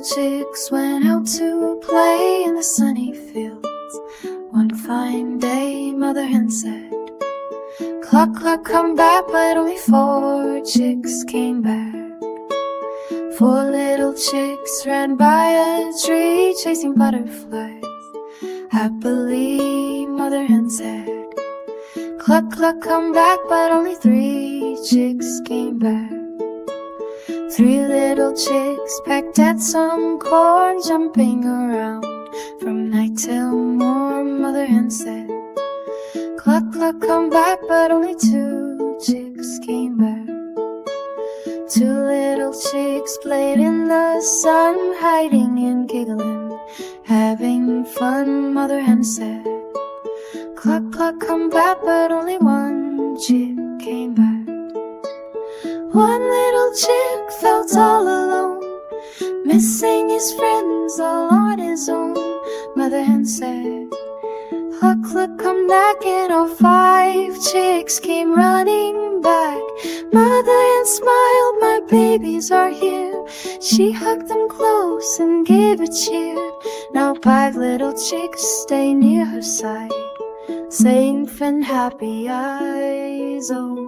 chicks went out to play in the sunny fields. One fine day, Mother Hen said, "Cluck, cluck, come back," but only 4 chicks came back. 4 little chicks ran by a tree, chasing butterflies. Happily, Mother Hen said, "Cluck, cluck, come back," but only 3 chicks came back. 3 little chicks pecked at some corn, jumping around from night till morn. Mother Hen said, "Cluck, cluck, come back," but only 2 chicks came back. 2 little chicks played in the sun, hiding and giggling, having fun. Mother Hen said, "Cluck, cluck, come back," but only 1 chick came back. One little chick felt all alone, missing his friends all on his own. Mother Hen said, "Cluck, cluck, come back," and all 5 chicks came running back. Mother Hen smiled, "My babies are here." She hugged them close and gave a cheer. Now 5 little chicks stay near her side, safe and happy eyes open.